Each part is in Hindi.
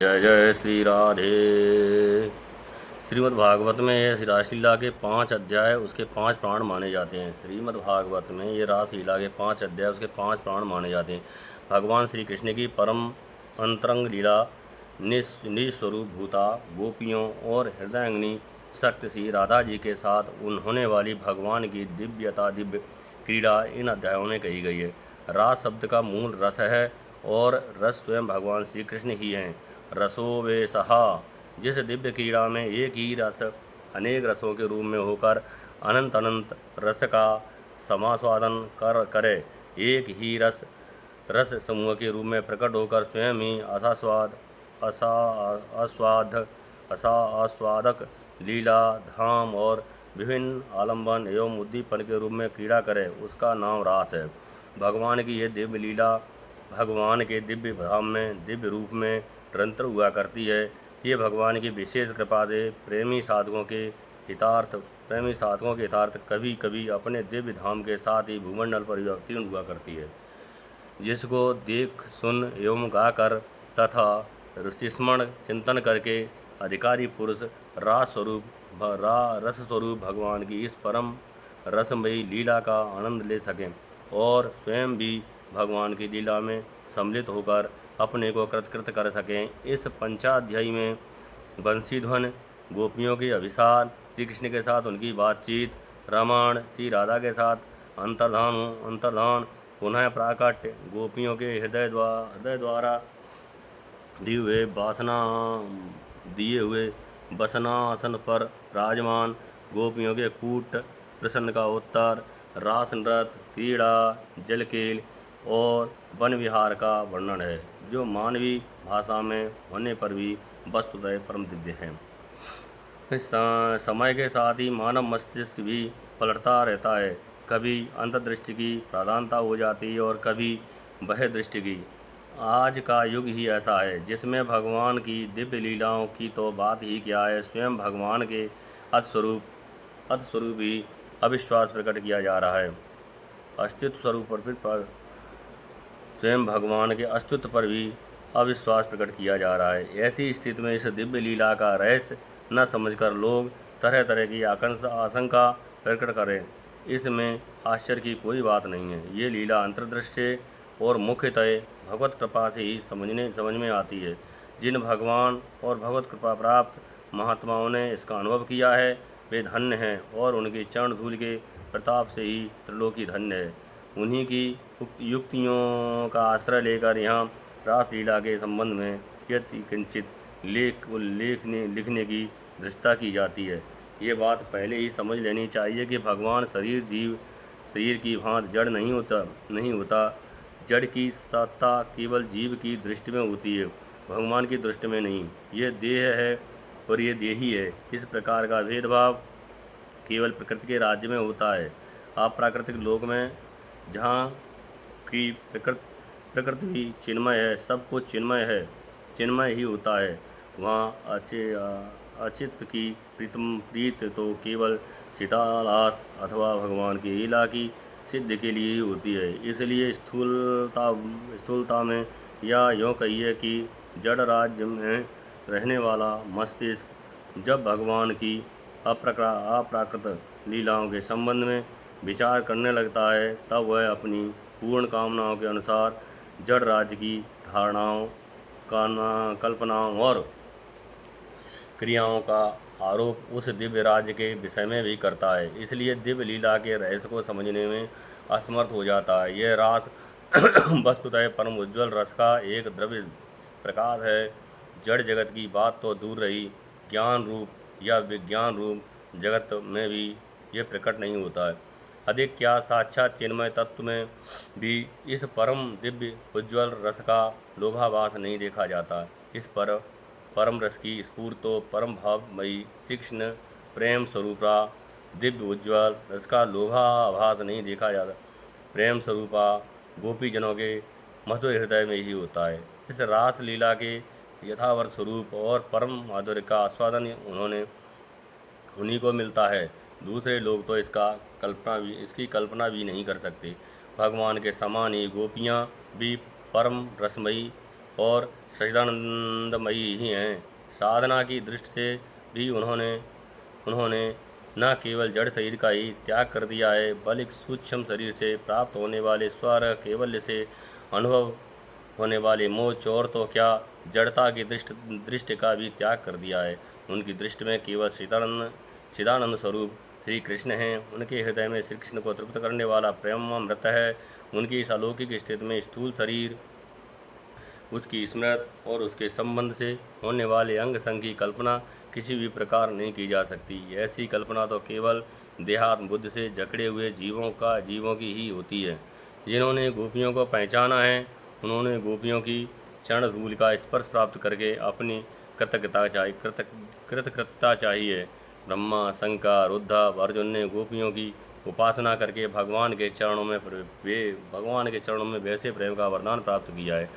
जय जय श्री राधे। श्रीमद् भागवत में ये रासलीला के 5 अध्याय, उसके 5 प्राण माने जाते हैं। श्रीमद् भागवत में ये रासलीला के 5 अध्याय, उसके 5 प्राण माने जाते हैं। भगवान श्री कृष्ण की परम अंतरंग लीला निज स्वरूप भूता गोपियों और हृदयंगिनी शक्ति श्री राधा जी के साथ उन्होंने वाली भगवान की दिव्य क्रीड़ा इन अध्यायों में कही गई है। रास शब्द का मूल रस है और रस स्वयं भगवान श्री कृष्ण ही हैं। रसो वे सहा, जिस दिव्य क्रीड़ा में एक ही रस अनेक रसों के रूप में होकर अनंत अनंत रस का समास्वादन करे, एक ही रस समूह के रूप में प्रकट होकर स्वयं ही आस्वादक लीला धाम और विभिन्न आलंबन एवं उद्दीपन के रूप में क्रीड़ा करे, उसका नाम रास है। भगवान की यह दिव्य लीला भगवान के दिव्य धाम में दिव्य रूप में निरंतर हुआ करती है। ये भगवान की विशेष कृपा से प्रेमी साधकों के हितार्थ कभी कभी अपने दिव्य धाम के साथ ही भूमंडल पर अवतीर्ण हुआ करती है, जिसको देख सुन एवं गाकर तथा स्मरण चिंतन करके अधिकारी पुरुष रस स्वरूप भगवान की इस परम रसमयी लीला का आनंद ले सकें और स्वयं भी भगवान की लीला में सम्मिलित होकर अपने को कृतकृत कर सकें। इस पंचाध्यायी में बंसीध्वन, गोपियों के अभिसार, श्री कृष्ण के साथ उनकी बातचीत, रामायण, श्री राधा के साथ अंतर्धान, पुनः प्राकट्य, गोपियों के हृदय द्वारा दिए हुए बसनासन पर राजमान, गोपियों के कूट प्रश्न का उत्तर, रास नृत्य, क्रीड़ा, जलखेल और वन विहार का वर्णन है, जो मानवीय भाषा में होने पर भी वस्तुतः परम दिव्य है। इस समय के साथ ही मानव मस्तिष्क भी पलटता रहता है, कभी अंतर्दृष्टि की प्रधानता हो जाती है और कभी बहिर्दृष्टि की। आज का युग ही ऐसा है, जिसमें भगवान की दिव्य लीलाओं की तो बात ही क्या है, स्वयं भगवान के अतस्वरूप ही अविश्वास प्रकट किया जा रहा है। अस्तित्व स्वरूप पर स्वयं भगवान के अस्तित्व पर भी अविश्वास प्रकट किया जा रहा है। ऐसी स्थिति में इस दिव्य लीला का रहस्य न समझकर लोग तरह तरह की आशंका प्रकट करें, इसमें आश्चर्य की कोई बात नहीं है। ये लीला अंतर्दृष्टि और मुख्यतः भगवत कृपा से ही समझ में आती है। जिन भगवान और भगवत कृपा प्राप्त महात्माओं ने इसका अनुभव किया है, वे धन्य हैं और उनकी चरण धूल के प्रताप से ही त्रिलोकी धन्य है। उन्हीं की युक्तियों का आश्रय लेकर यहाँ रासलीला के संबंध में यदि किंचित लिखने की दृष्टता की जाती है। ये बात पहले ही समझ लेनी चाहिए कि भगवान शरीर की भांति जड़ नहीं होता। जड़ की सत्ता केवल जीव की दृष्टि में होती है, भगवान की दृष्टि में नहीं। ये देह है और ये देही है। इस प्रकार का भेदभाव केवल प्रकृति के राज्य में होता है। अप्राकृतिक लोक में, जहाँ की प्रकृति भी चिन्मय है, सब कुछ चिन्मय ही होता है, वहाँ अचित्त की प्रीत तो केवल चितालास अथवा भगवान की लीला की सिद्धि के लिए ही होती है। इसलिए स्थूलता में या यूँ कहिए कि जड़ राज्य में रहने वाला मस्तिष्क जब भगवान की अप्राकृत लीलाओं के संबंध में विचार करने लगता है, तब वह अपनी पूर्ण कामनाओं के अनुसार जड़ राज्य की धारणाओं, कल्पनाओं और क्रियाओं का आरोप उस दिव्य राज्य के विषय में भी करता है। इसलिए दिव्य लीला के रहस्य को समझने में असमर्थ हो जाता है। यह रास वस्तुतः परम उज्ज्वल रस का एक द्रव्य प्रकाश है। जड़ जगत की बात तो दूर रही, ज्ञान रूप या विज्ञान रूप जगत में भी ये प्रकट नहीं होता है। अधिक क्या, साक्षात चिन्मय तत्व में भी इस परम दिव्य उज्ज्वल रस का लोभाभास नहीं देखा जाता। इस पर परम रस की स्फूर्ति तो परम भावमयी श्री कृष्ण प्रेम स्वरूपा दिव्य उज्ज्वल रस का लोभाभास नहीं देखा जाता। प्रेम स्वरूपा गोपीजनों के मधुर हृदय में ही होता है। इस रास लीला के यथावर्थ स्वरूप और परम माधुर्य का आस्वादन उन्हीं को मिलता है। दूसरे लोग तो इसकी कल्पना भी नहीं कर सकते। भगवान के समान ही गोपियाँ भी परम रसमयी और सच्चिदानंदमयी ही हैं। साधना की दृष्टि से भी उन्होंने न केवल जड़ शरीर का ही त्याग कर दिया है, बल्कि सूक्ष्म शरीर से प्राप्त होने वाले स्वर केवल्य से अनुभव होने वाले मोक्ष और तो क्या जड़ता की दृष्टि का भी त्याग कर दिया है। उनकी दृष्टि में केवल चिदानंद स्वरूप श्री कृष्ण हैं। उनके हृदय में श्री कृष्ण को तृप्त करने वाला प्रेमामृत है। उनकी इस अलौकिक स्थिति में स्थूल शरीर, उसकी स्मृति और उसके संबंध से होने वाले अंग संग की कल्पना किसी भी प्रकार नहीं की जा सकती। ऐसी कल्पना तो केवल देहात्म बुद्धि से जकड़े हुए जीवों की ही होती है। जिन्होंने गोपियों को पहचाना है, उन्होंने गोपियों की चरण धूल का स्पर्श प्राप्त करके अपनी कृतकृतता चाहिए। ब्रह्मा, शंकर, उद्धव, अर्जुन ने गोपियों की उपासना करके भगवान के चरणों में वैसे प्रेम का वरदान प्राप्त किया है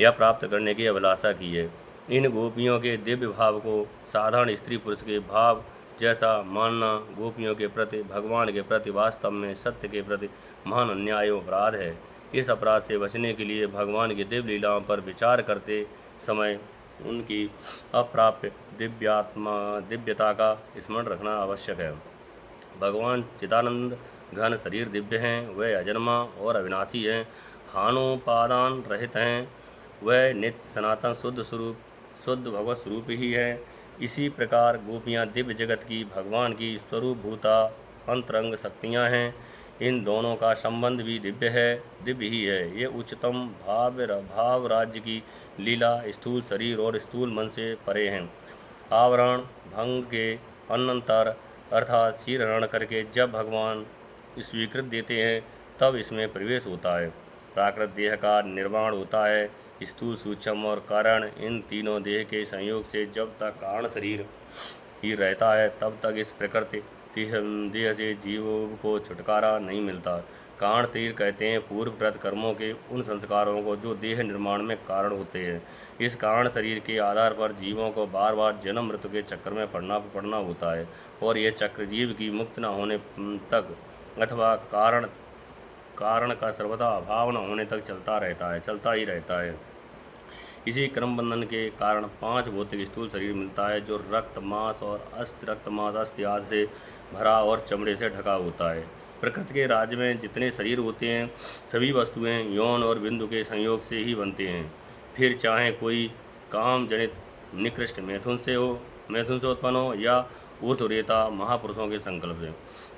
या प्राप्त करने की अभिलाषा की है। इन गोपियों के दिव्य भाव को साधारण स्त्री पुरुष के भाव जैसा मानना गोपियों के प्रति, भगवान के प्रति वास्तव में सत्य के प्रति महान अन्याय एवं अपराध है। इस अपराध से बचने के लिए भगवान की दिव्य लीलाओं पर विचार करते समय उनकी अप्राप्य दिव्यता का स्मरण रखना आवश्यक है। भगवान चिदानंद घन शरीर दिव्य हैं, वह अजन्मा और अविनाशी हैं, हानोपादान रहित हैं, वह नित्य सनातन शुद्ध भगवत स्वरूप ही है। इसी प्रकार गोपियाँ दिव्य जगत की भगवान की स्वरूपभूता अंतरंग शक्तियाँ हैं। इन दोनों का संबंध भी दिव्य ही है। ये उच्चतम भाव राज्य की लीला स्थूल शरीर और स्थूल मन से परे हैं। आवरण भंग के अनंतर अर्थात शीरहरण करके जब भगवान स्वीकृत देते हैं, तब इसमें प्रवेश होता है, प्राकृत देह का निर्माण होता है। स्थूल, सूक्ष्म और कारण, इन तीनों देह के संयोग से जब तक कारण शरीर ही रहता है, तब तक इस प्रकृति देह से जीवों को छुटकारा नहीं मिलता। कारण शरीर कहते हैं पूर्वकृत कर्मों के उन संस्कारों को जो देह निर्माण में कारण होते हैं। इस कारण शरीर के आधार पर जीवों को बार बार जन्म मृत्यु के चक्कर में पड़ना होता है, और यह चक्र जीव की मुक्त न होने तक अथवा कारण का सर्वथा अभाव न होने तक चलता ही रहता है। इसी क्रम बंधन के कारण 5 भौतिक स्थूल शरीर मिलता है, जो रक्त मांस अस्थि आदि से भरा और चमड़े से ढका होता है। प्रकृति के राज्य में जितने शरीर होते हैं, सभी वस्तुएं यौन और बिंदु के संयोग से ही बनते हैं। फिर चाहे कोई काम जनित निकृष्ट मैथुन से उत्पन्न हो या ऊर्ध्वरेता महापुरुषों के संकल्प से।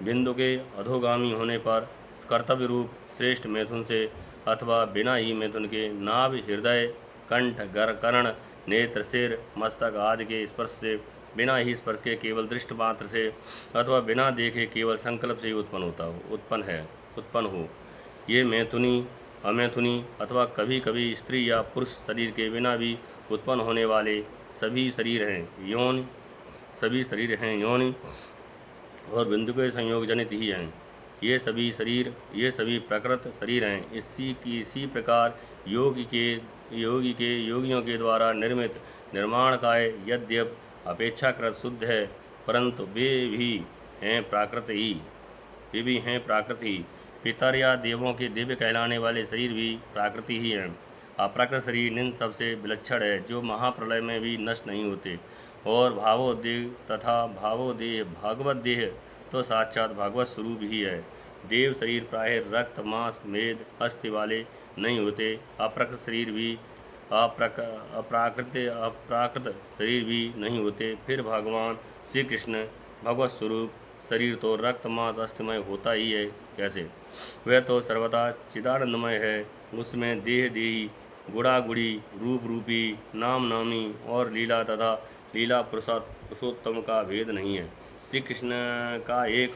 बिंदु के अधोगामी होने पर कर्तव्य रूप श्रेष्ठ मैथुन से अथवा बिना ही मैथुन के नाभ, हृदय, कंठ, कर्ण, नेत्र, सिर, मस्तक आदि के स्पर्श से, बिना ही स्पर्श के केवल दृष्ट मात्र से अथवा बिना देखे केवल संकल्प से ही उत्पन्न हो ये मैथुनी, अमैथुनी अथवा कभी कभी स्त्री या पुरुष शरीर के बिना भी उत्पन्न होने वाले सभी शरीर हैं योनि और बिंदु के संयोग जनित ही हैं। ये सभी प्रकृत शरीर हैं। इसी प्रकार योगियों के द्वारा निर्मित निर्माण काय यद्यप अपेक्षाकृत शुद्ध है, परंतु वे भी हैं प्राकृत ही। पितर या देवों के दिव्य कहलाने वाले शरीर भी प्राकृति ही हैं। अप्राकृत शरीर निम्न सबसे विलक्षण है, जो महाप्रलय में भी नष्ट नहीं होते। और भावोदेह भागवत देह तो साक्षात भागवत स्वरूप ही है। देव शरीर प्राय रक्त, मांस, मेद, अस्थि वाले नहीं होते। अप्राकृत शरीर भी नहीं होते। फिर भगवान श्री कृष्ण भगवत स्वरूप शरीर तो रक्त, मांस, अस्थिमय होता ही है कैसे? वह तो सर्वदा चिदानंदमय है। उसमें देही, गुणागुड़ी, रूप रूपी, नाम नामी और लीला तथा लीला पुरुषोत्तम का भेद नहीं है। श्री कृष्ण का एक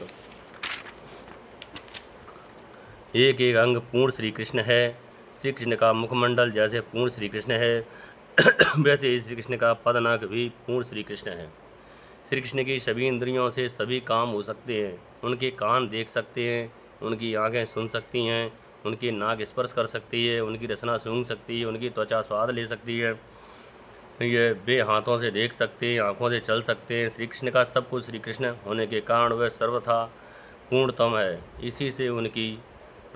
अंग पूर्ण श्री कृष्ण है। श्री कृष्ण का मुखमंडल जैसे पूर्ण श्री कृष्ण है, वैसे ही श्री कृष्ण का पदनख भी पूर्ण श्री कृष्ण है। श्री कृष्ण की सभी इंद्रियों से सभी काम हो सकते हैं। उनके कान देख सकते हैं, उनकी आंखें सुन सकती हैं, उनकी नाक स्पर्श कर सकती है, उनकी रसना सूंघ सकती है, उनकी त्वचा स्वाद ले सकती है, ये वे हाथों से देख सकते हैं, आँखों से चल सकते हैं। श्री कृष्ण का सब कुछ श्री कृष्ण होने के कारण वह सर्वथा पूर्णतम है। इसी से उनकी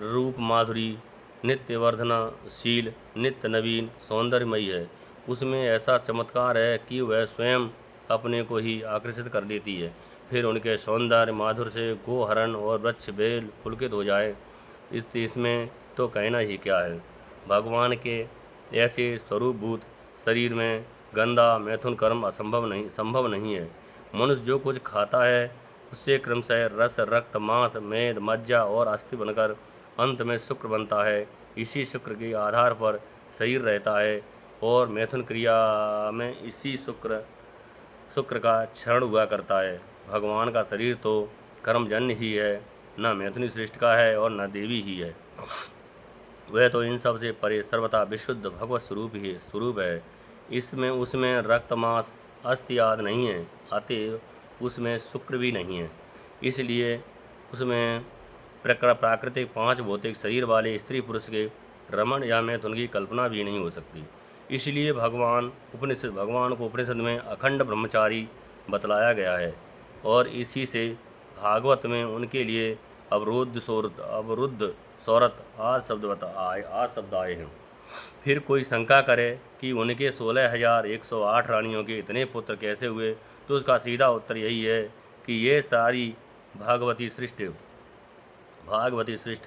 रूप माधुरी नित्य वर्धनशील, नित्य नवीन, सौंदर्यमयी है। उसमें ऐसा चमत्कार है कि वह स्वयं अपने को ही आकर्षित कर लेती है। फिर उनके सौंदर्य माधुर्य से गोहरण और वृक्ष बेल पुलकित हो जाए, इसमें तो कहना ही क्या है। भगवान के ऐसे स्वरूपभूत शरीर में गंदा मैथुन कर्म संभव नहीं है। मनुष्य जो कुछ खाता है उससे क्रमशः रस, रक्त, मांस, मेद, मज्जा और अस्थि बनकर अंत में शुक्र बनता है। इसी शुक्र के आधार पर शरीर रहता है और मैथुन क्रिया में इसी शुक्र का क्षरण हुआ करता है। भगवान का शरीर तो कर्मजन्य ही है, न मैथुनी सृष्टि का है और न देवी ही है। वह तो इन सब से परे सर्वथा विशुद्ध भगवत स्वरूप है। इसमें उसमें रक्त, मांस, अस्थि आदि नहीं है, अतएव उसमें शुक्र भी नहीं है। इसलिए उसमें प्राकृतिक 5 भौतिक शरीर वाले स्त्री पुरुष के रमण या मैथुन की कल्पना भी नहीं हो सकती। इसलिए भगवान को उपनिषद में अखंड ब्रह्मचारी बतलाया गया है और इसी से भागवत में उनके लिए अवरुद्ध सौरत आज शब्द आए हैं। फिर कोई शंका करे कि उनके 16,108 रानियों के इतने पुत्र कैसे हुए, तो उसका सीधा उत्तर यही है कि ये सारी भागवती सृष्टि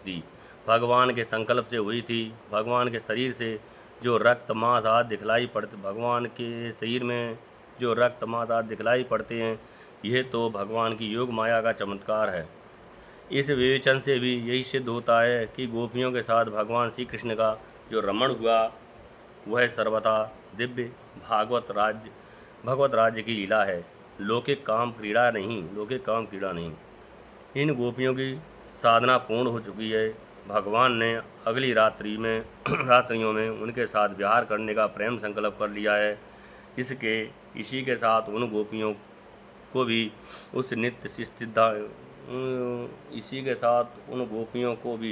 थी, भगवान के संकल्प से हुई थी। भगवान के शरीर से जो रक्त, मांस आदि दिखलाई पड़ते भगवान के शरीर में जो रक्त, मांस आदि दिखलाई पड़ते हैं, यह तो भगवान की योग माया का चमत्कार है। इस विवेचन से भी यही सिद्ध होता है कि गोपियों के साथ भगवान श्री कृष्ण का जो रमण हुआ वह सर्वथा दिव्य भगवत राज्य की लीला है, लौकिक काम क्रीड़ा नहीं। इन गोपियों की साधना पूर्ण हो चुकी है। भगवान ने अगली रात्रियों में उनके साथ विहार करने का प्रेम संकल्प कर लिया है। इसी के साथ उन गोपियों को भी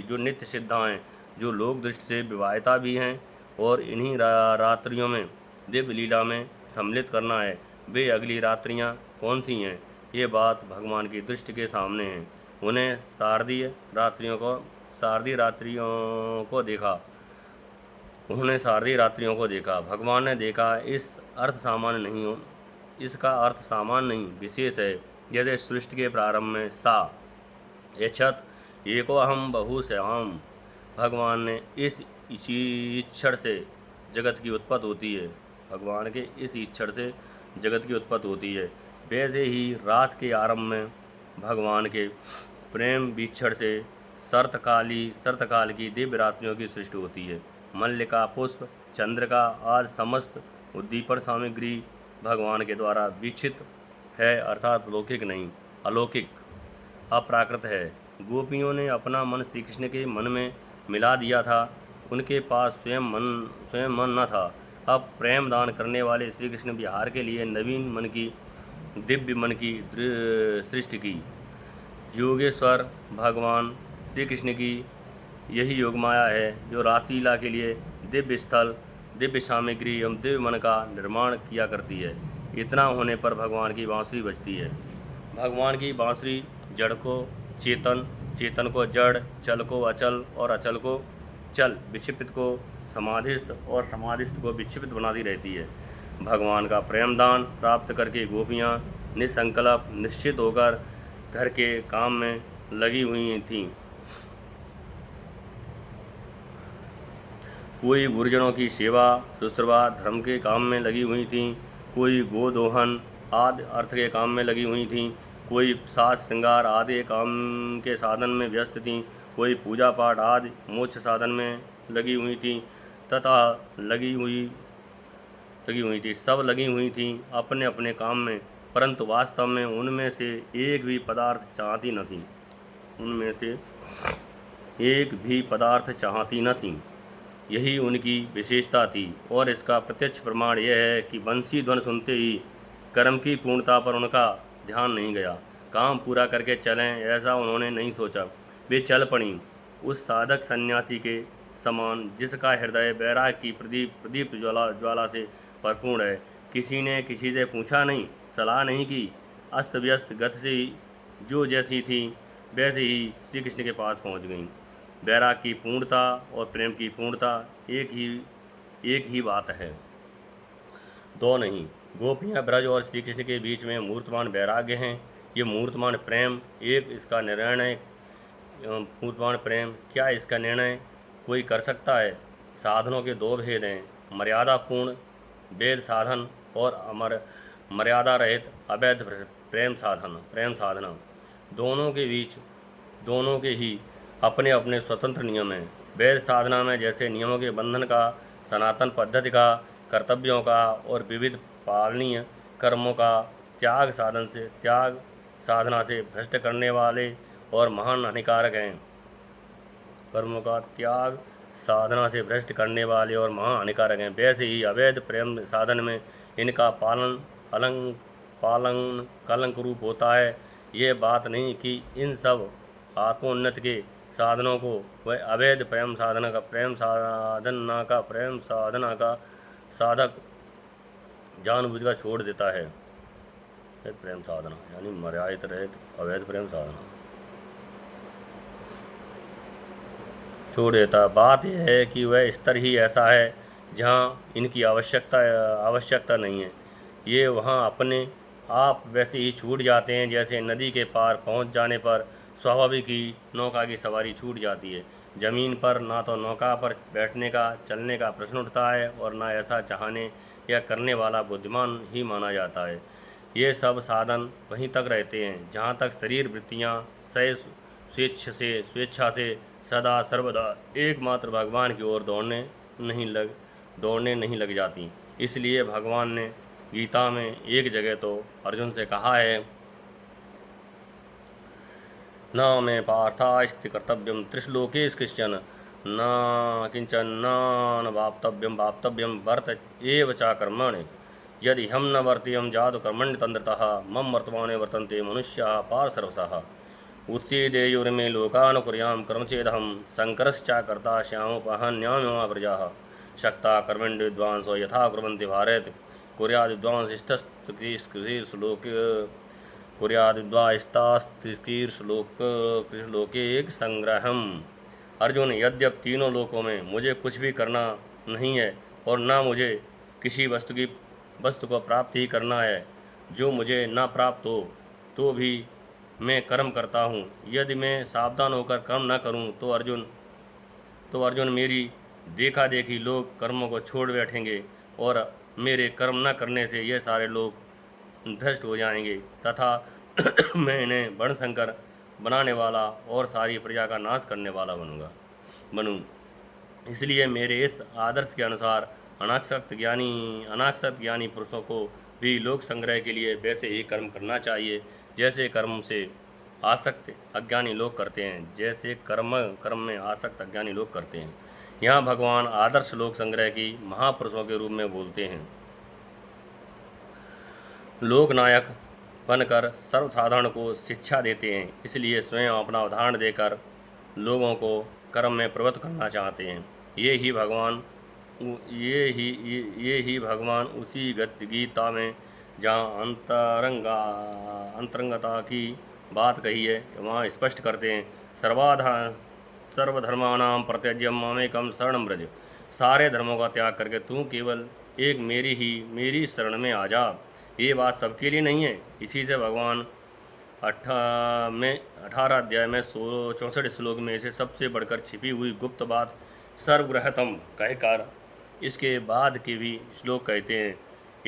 जो नित्य सिद्धा हैं, जो लोक दृष्टि से विवाहिता भी हैं और इन्हीं रात्रियों में दिव्य लीला में सम्मिलित करना है। वे अगली रात्रियां कौन सी हैं, ये बात भगवान की दृष्टि के सामने है। उन्हें शारदीय रात्रियों को देखा। भगवान ने देखा, इसका अर्थ सामान्य नहीं विशेष है। जैसे सृष्टि के प्रारंभ में सा यच्छत एको अहम बहुश्याम, भगवान ने इसी ईक्षण से जगत की उत्पत्ति होती है। भगवान के इस ईक्षण से जगत की उत्पत्ति होती है। वैसे ही रास के आरंभ में भगवान के प्रेम वीक्षण से शरतकाल की दिव्य रात्रियों की सृष्टि होती है। मल्लिका, पुष्प, चंद्रिका आदि समस्त उद्दीपन सामग्री भगवान के द्वारा वीक्षित है, अर्थात लौकिक नहीं, अलौकिक, अप्राकृत है। गोपियों ने अपना मन श्री कृष्ण के मन में मिला दिया था। उनके पास स्वयं मन न था। अब प्रेम दान करने वाले श्री कृष्ण विहार के लिए नवीन दिव्य मन की सृष्टि की। योगेश्वर भगवान श्री कृष्ण की यही योग माया है जो रासलीला के लिए दिव्य स्थल, दिव्य सामग्री एवं दिव्य मन का निर्माण किया करती है। इतना होने पर भगवान की बांसुरी बजती है। भगवान की बांसुरी जड़ को चेतन, चेतन को जड़, चल को अचल और अचल को चल, विक्षिप्त को समाधिस्थ और समाधिस्थ को विक्षिप्त बनाती रहती है। भगवान का प्रेमदान प्राप्त करके गोपियाँ निसंकल्प निश्चित होकर घर के काम में लगी हुई थीं। कोई गुरुजनों की सेवा शुश्रूषा धर्म के काम में लगी हुई थीं, कोई गोदोहन आदि अर्थ के काम में लगी हुई थीं, कोई साज श्रृंगार आदि काम के साधन में व्यस्त थीं, कोई पूजा पाठ आदि मोक्ष साधन में लगी हुई थीं तथा सब लगी हुई थीं अपने अपने काम में, परंतु वास्तव में उनमें से एक भी पदार्थ चाहती न थीं। यही उनकी विशेषता थी और इसका प्रत्यक्ष प्रमाण यह है कि बंसी ध्वनि सुनते ही कर्म की पूर्णता पर उनका ध्यान नहीं गया। काम पूरा करके चलें ऐसा उन्होंने नहीं सोचा। वे चल पड़ीं उस साधक सन्यासी के समान जिसका हृदय वैराग की प्रदीप्त ज्वाला से भरपूर है। किसी ने किसी से पूछा नहीं, सलाह नहीं की, अस्त व्यस्त गति से जो जैसी थी वैसे ही श्री कृष्ण के पास पहुँच गईं। वैराग की पूर्णता और प्रेम की पूर्णता एक ही बात है, दो नहीं। गोपियाँ ब्रज और श्री कृष्ण के बीच में मूर्तमान वैराग्य हैं, ये मूर्तमान प्रेम एक इसका निर्णय मूर्तमान प्रेम क्या इसका निर्णय कोई कर सकता है? साधनों के दो भेद हैं, मर्यादापूर्ण वेद साधन और मर्यादा रहित अवैध प्रेम साधना। दोनों के ही अपने अपने स्वतंत्र नियम हैं। वैध साधना में जैसे नियमों के बंधन का, सनातन पद्धति का, कर्तव्यों का और विविध पालनीय कर्मों का त्याग साधना से भ्रष्ट करने वाले और महान हानिकारक हैं। कर्मों का त्याग साधना से भ्रष्ट करने वाले और महान हानिकारक हैं, वैसे ही अवैध प्रेम साधन में इनका पालन कलंक रूप होता है। ये बात नहीं कि इन सब आत्मोन्नति के साधनों को वह अवैध प्रेम साधना का साधक जानबूझकर छोड़ देता है। प्रेम साधना यानी मर्यादित रहित अवैध प्रेम साधना छोड़ देता है। बात यह है कि वह स्तर ही ऐसा है जहाँ इनकी आवश्यकता नहीं है। ये वहाँ अपने आप वैसे ही छूट जाते हैं जैसे नदी के पार पहुँच जाने पर स्वाभाविक ही नौका की सवारी छूट जाती है। ज़मीन पर ना तो नौका पर बैठने का चलने का प्रश्न उठता है और ना ऐसा चाहने या करने वाला बुद्धिमान ही माना जाता है। ये सब साधन वहीं तक रहते हैं जहाँ तक शरीर वृत्तियाँ स्वेच्छा से सदा सर्वदा एकमात्र भगवान की ओर दौड़ने नहीं लग जाती। इसलिए भगवान ने गीता में एक जगह तो अर्जुन से कहा है, न मे पार्थास्ति कर्तव्यम त्रिश्लोकेश कृष्ण न किंचन न वाप्तव्यम वर्त एव चा कर्मणि यदि हम न वर्तेयम जातु कर्मण्य तंत्रतः मम वर्तमाने वर्तन्ते मनुष्याः पार्श्वसः उत्सीदेयुर्मे लोकान् कुर्यां कर्मचेदहं शंकरश्चा कर्ता श्यामोपहन्याम्यमा प्रजाः शक्ता कर्मण्य विद्वांसो यथा कुर्वन्ति भारत कुर्याद् विद्वांसश्लोके एक संग्रहम। अर्जुन, यद्यप तीनों लोकों में मुझे कुछ भी करना नहीं है और न मुझे किसी वस्तु को प्राप्त ही करना है जो मुझे न प्राप्त हो, तो भी मैं कर्म करता हूँ। यदि मैं सावधान होकर कर्म न करूँ तो अर्जुन मेरी देखा देखी लोग कर्मों को छोड़ बैठेंगे और मेरे कर्म न करने से ये सारे लोग भ्रष्ट हो जाएंगे तथा मैं इन्हें वर्णशंकर बनाने वाला और सारी प्रजा का नाश करने वाला बनूँ। इसलिए मेरे इस आदर्श के अनुसार अनासक्त ज्ञानी पुरुषों को भी लोक संग्रह के लिए वैसे ही कर्म करना चाहिए जैसे कर्म में आसक्त अज्ञानी लोग करते हैं। यहाँ भगवान आदर्श लोक संग्रह की महापुरुषों के रूप में बोलते हैं। लोकनायक बनकर सर्वसाधारण को शिक्षा देते हैं, इसलिए स्वयं अपना उदाहरण देकर लोगों को कर्म में प्रवृत्त करना चाहते हैं। ये ही भगवान उसी गीता में जहाँ अंतरंगता की बात कही है वहाँ स्पष्ट करते हैं, सर्वधर्माणां परित्यज्य मामेकं शरणं व्रज। सारे धर्मों का त्याग करके तू केवल एक मेरी शरण में आ जा। ये बात सबके लिए नहीं है। इसी से भगवान 18 अध्याय में 64 श्लोक में इसे सबसे बढ़कर छिपी हुई गुप्त बात सर्वगृहतम कहकर इसके बाद के भी श्लोक कहते हैं,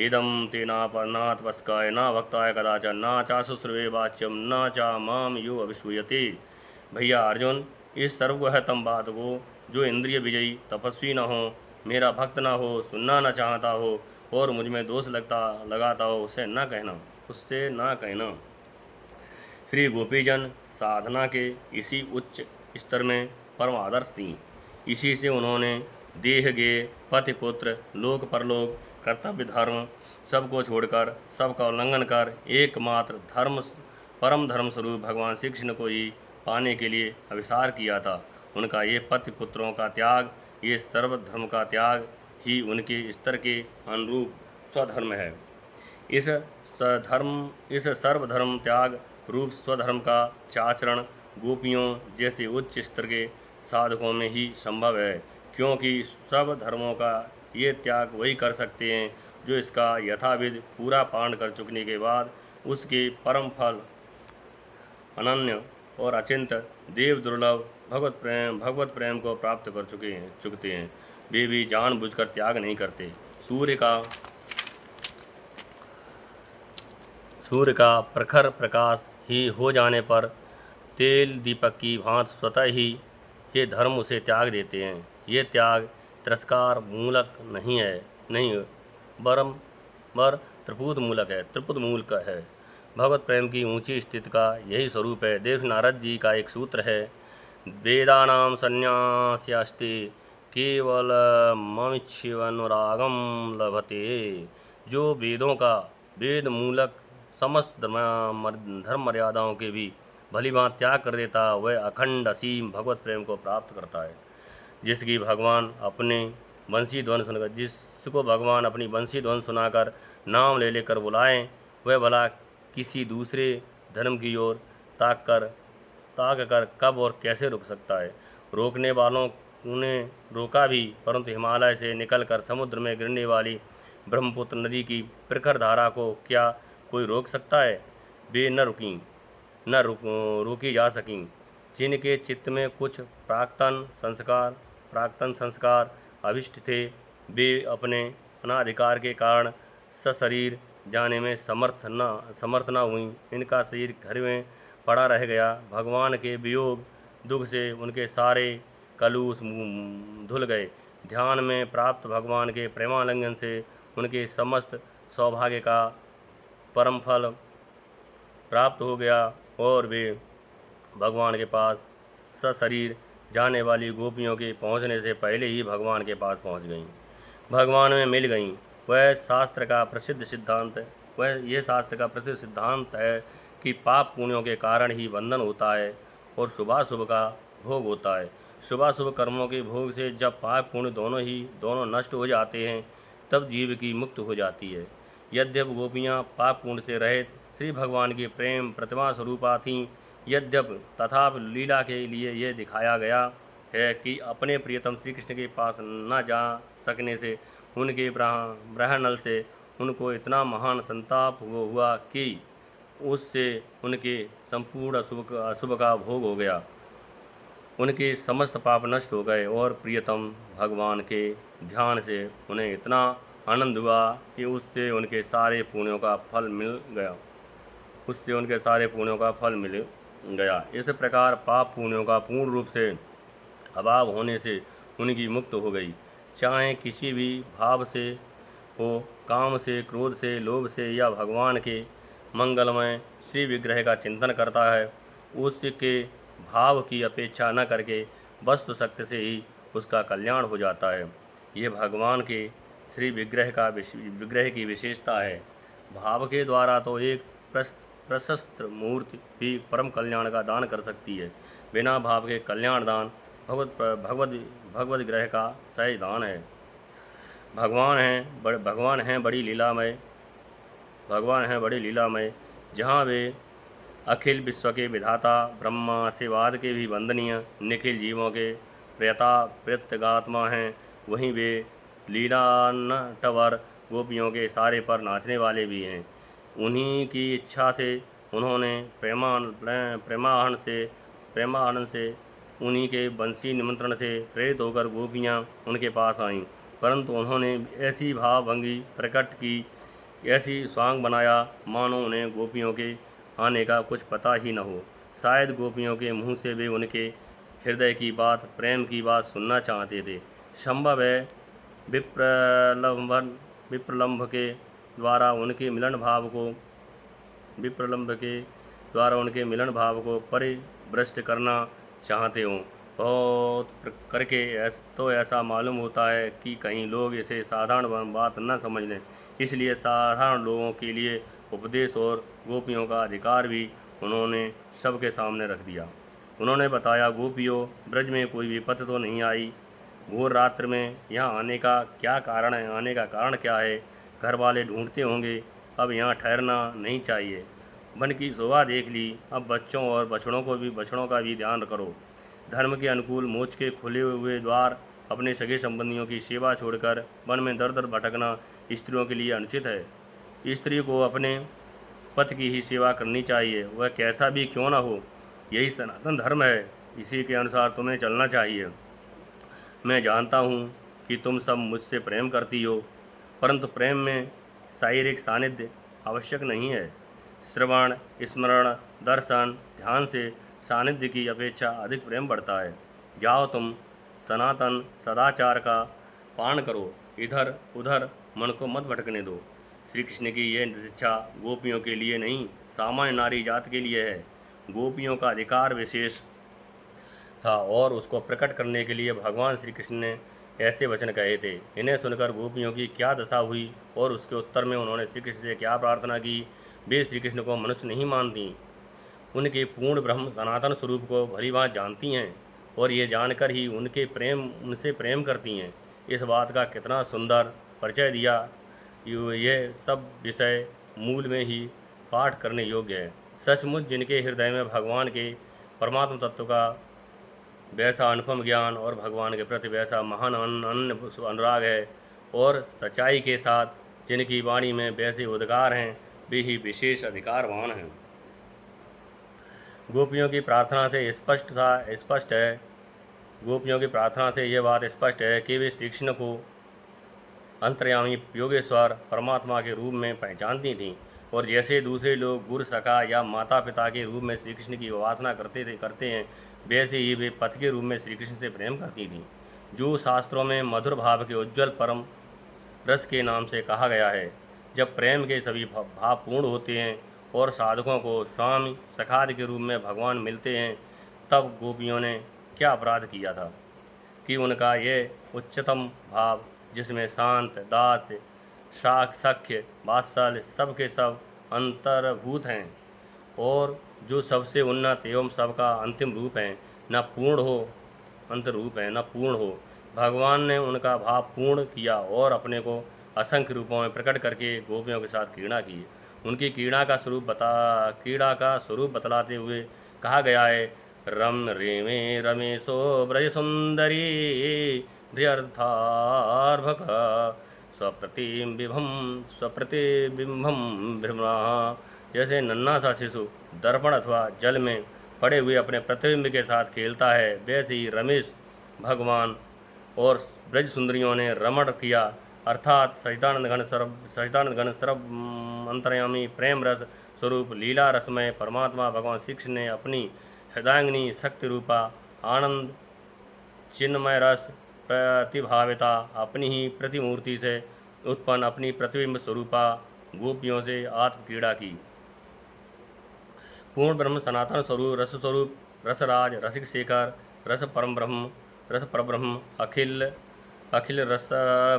इदम ते नाथ वस्काय ना भक्ताय कदाचन ना चा शुश्रवे वाच्यम ना चा माम यो अविश्वयते। भैया अर्जुन, इस सर्वगृहतम बात को जो इंद्रिय विजयी तपस्वी न हो, मेरा भक्त न हो, सुनना न चाहता हो और मुझ में दोष लगाता हो, उससे ना कहना। श्री गोपीजन साधना के इसी उच्च स्तर में परम आदर्श थी। इसी से उन्होंने देह गेय पति पुत्र लोक परलोक कर्तव्य धर्म सबको छोड़कर सबका उल्लंघन कर एकमात्र परम धर्म स्वरूप भगवान श्री कृष्ण को ही पाने के लिए अभिसार किया था। उनका ये पति पुत्रों का त्याग, ये सर्वधर्म का त्याग ही उनके स्तर के अनुरूप स्वधर्म है। इस सर्वधर्म त्याग रूप स्वधर्म का आचरण गोपियों जैसे उच्च स्तर के साधकों में ही संभव है, क्योंकि सब धर्मों का ये त्याग वही कर सकते हैं जो इसका यथाविध पूरा पान कर चुकने के बाद उसके परम फल अनन्य और अचिंत देव दुर्लभ भगवत प्रेम को प्राप्त कर चुकते हैं। वे भी जानबूझकर त्याग नहीं करते। सूर्य का प्रखर प्रकाश ही हो जाने पर तेल दीपक की भांति स्वतः ही ये धर्म उसे त्याग देते हैं। ये त्याग तिरस्कार मूलक नहीं बरम बर त्रिपुत मूलक है। भगवत प्रेम की ऊंची स्थिति का यही स्वरूप है। देव नारद जी का एक सूत्र है, वेदानाम संन्यास्यास्ति केवल ममिच्छिवनुरागम लभते। जो वेद मूलक समस्त धर्म मर्यादाओं के भी भली भांति त्याग कर देता, वह अखंड असीम भगवत प्रेम को प्राप्त करता है। जिसको भगवान अपनी बंसी ध्वन सुनाकर नाम ले लेकर बुलाएं, वह भला किसी दूसरे धर्म की ओर ताक कर कब और कैसे रुक सकता है। रोकने वालों ने रोका भी, परंतु हिमालय से निकलकर समुद्र में गिरने वाली ब्रह्मपुत्र नदी की प्रखर धारा को क्या कोई रोक सकता है। वे न रोकी जा सकीं। जिनके चित्त में कुछ प्राक्तन संस्कार अभिष्ट थे, वे अपने अनाधिकार के कारण सशरीर जाने में समर्थ न हुई। इनका शरीर घर में पड़ा रह गया। भगवान के वियोग दुख से उनके सारे कलुष धुल गए। ध्यान में प्राप्त भगवान के प्रेमालिंगन से उनके समस्त सौभाग्य का परम फल प्राप्त हो गया और वे भगवान के पास सशरीर जाने वाली गोपियों के पहुंचने से पहले ही भगवान के पास पहुंच गईं, भगवान में मिल गईं। यह शास्त्र का प्रसिद्ध सिद्धांत है कि पाप पुण्यों के कारण ही बंधन होता है और शुभाशुभ का भोग होता है। शुभाशुभ कर्मों के भोग से जब पाप पुण्य दोनों नष्ट हो जाते हैं, तब जीव की मुक्ति हो जाती है। यद्यप गोपियाँ पाप पुण्य से रहित श्री भगवान की प्रेम प्रतिमा स्वरूपा थीं, तथापि लीला के लिए यह दिखाया गया है कि अपने प्रियतम श्री कृष्ण के पास न जा सकने से उनके ब्रहनल से उनको इतना महान संताप हुआ कि उससे उनके संपूर्ण अशुभ का भोग हो गया। उनके समस्त पाप नष्ट हो गए और प्रियतम भगवान के ध्यान से उन्हें इतना आनंद हुआ कि उससे उनके सारे पुण्यों का फल मिल गया। इस प्रकार पाप पुण्यों का पूर्ण रूप से अभाव होने से उनकी मुक्त हो गई। चाहे किसी भी भाव से हो, काम से, क्रोध से, लोभ से या भगवान के मंगलमय श्री विग्रह का चिंतन करता है, उसके भाव की अपेक्षा न करके वस्तु शक्ति से ही उसका कल्याण हो जाता है। ये भगवान के श्री विग्रह की विशेषता है। भाव के द्वारा तो एक प्रशस्त मूर्ति भी परम कल्याण का दान कर सकती है। बिना भाव के कल्याण दान भगवत विग्रह का सहज दान है। भगवान हैं बड़ी लीलामय, जहाँ वे अखिल विश्व के विधाता, ब्रह्मा शिवाद के भी वंदनीय, निखिल जीवों के प्रत्यगात्मा हैं, वहीं वे लीलानटवर गोपियों के सारे पर नाचने वाले भी हैं। उन्हीं की इच्छा से उन्होंने प्रेमानंद से उन्हीं के बंसी निमंत्रण से प्रेरित होकर गोपियाँ उनके पास आईं, परंतु उन्होंने ऐसी भावभंगी प्रकट की, ऐसी स्वांग बनाया मानो उन्हें गोपियों के आने का कुछ पता ही न हो। शायद गोपियों के मुँह से वे उनके हृदय की बात, प्रेम की बात सुनना चाहते थे। संभव है विप्रलंभ के द्वारा उनके मिलन भाव को परिभ्रष्ट करना चाहते हों। बहुत करके तो ऐसा मालूम होता है कि कहीं लोग इसे साधारण बात न समझ लें, इसलिए साधारण लोगों के लिए उपदेश और गोपियों का अधिकार भी उन्होंने सबके सामने रख दिया। उन्होंने बताया, गोपियों, ब्रज में कोई विपत्ति तो नहीं आई? घोर रात्र में यहाँ आने का कारण क्या है? घर वाले ढूंढते होंगे, अब यहाँ ठहरना नहीं चाहिए। वन की शोभा देख ली, अब बच्चों और बछड़ों का भी ध्यान करो। धर्म के अनुकूल मोक्ष के खुले हुए द्वार, अपने सगे संबंधियों की सेवा छोड़कर वन में दर दर भटकना स्त्रियों के लिए अनुचित है। स्त्री को अपने पति की ही सेवा करनी चाहिए, वह कैसा भी क्यों न हो। यही सनातन धर्म है, इसी के अनुसार तुम्हें चलना चाहिए। मैं जानता हूँ कि तुम सब मुझसे प्रेम करती हो, परंतु प्रेम में शारीरिक सानिध्य आवश्यक नहीं है। श्रवण, स्मरण, दर्शन, ध्यान से सानिध्य की अपेक्षा अधिक प्रेम बढ़ता है। जाओ, तुम सनातन सदाचार का पान करो, इधर उधर मन को मत भटकने दो। श्री कृष्ण की यह शिक्षा गोपियों के लिए नहीं, सामान्य नारी जात के लिए है। गोपियों का अधिकार विशेष था और उसको प्रकट करने के लिए भगवान श्री कृष्ण ने ऐसे वचन कहे थे। इन्हें सुनकर गोपियों की क्या दशा हुई और उसके उत्तर में उन्होंने श्री कृष्ण से क्या प्रार्थना की। वे श्री कृष्ण को मनुष्य नहीं मानती, उनके पूर्ण ब्रह्म सनातन स्वरूप को भली भांति जानती हैं और ये जानकर ही उनसे प्रेम करती हैं। इस बात का कितना सुंदर परिचय दिया। यह सब विषय मूल में ही पाठ करने योग्य है। सचमुच जिनके हृदय में भगवान के परमात्म तत्व का वैसा अनुपम ज्ञान और भगवान के प्रति वैसा महान अनुराग है और सच्चाई के साथ जिनकी वाणी में वैसे उद्गार हैं, वे ही विशेष अधिकारवान हैं। गोपियों की प्रार्थना से गोपियों की प्रार्थना से यह बात स्पष्ट है कि वे श्री कृष्ण को अंतर्यामी योगेश्वर परमात्मा के रूप में पहचानती थीं और जैसे दूसरे लोग गुरु सखा या माता पिता के रूप में श्री कृष्ण की उपासना करते हैं, वैसे ही वे पति के रूप में श्री कृष्ण से प्रेम करती थीं, जो शास्त्रों में मधुर भाव के उज्ज्वल परम रस के नाम से कहा गया है। जब प्रेम के सभी भाव पूर्ण होते हैं और साधकों को स्वामी सखाद के रूप में भगवान मिलते हैं, तब गोपियों ने क्या अपराध किया था कि उनका ये उच्चतम भाव, जिसमें शांत, दास, सख्य, वात्सल्य सब के सब अंतर्भूत हैं और जो सबसे उन्नत एवं सबका अंतिम रूप है, न पूर्ण हो, भगवान ने उनका भाव पूर्ण किया और अपने को असंख्य रूपों में प्रकट करके गोपियों के साथ क्रीड़ा की। उनकी क्रीड़ा का स्वरूप बतलाते हुए कहा गया है, रम रेमे रमेशो ब्रज सुंदरी ध्यार्थार्भक स्वप्रतिबिंबम भ्रमणा। जैसे नन्हा सा शिशु दर्पण अथवा जल में पड़े हुए अपने प्रतिबिंब के साथ खेलता है, वैसे ही रमेश भगवान और ब्रज सुंदरियों ने रमण किया, अर्थात सच्चिदानंद घन सर्व अंतर्यामी प्रेम रस स्वरूप लीला रसमय परमात्मा भगवान श्री कृष्ण ने अपनी हृदयांगिनी शक्ति रूपा आनंद चिन्मय रस प्रतिभाविता अपनी ही प्रतिमूर्ति से उत्पन्न अपनी प्रतिबिंब स्वरूपा गोपियों से आत्म क्रीड़ा की। पूर्ण ब्रह्म सनातन स्वरूप रसराज रसिक शेखर रस परब्रह्म अखिल रस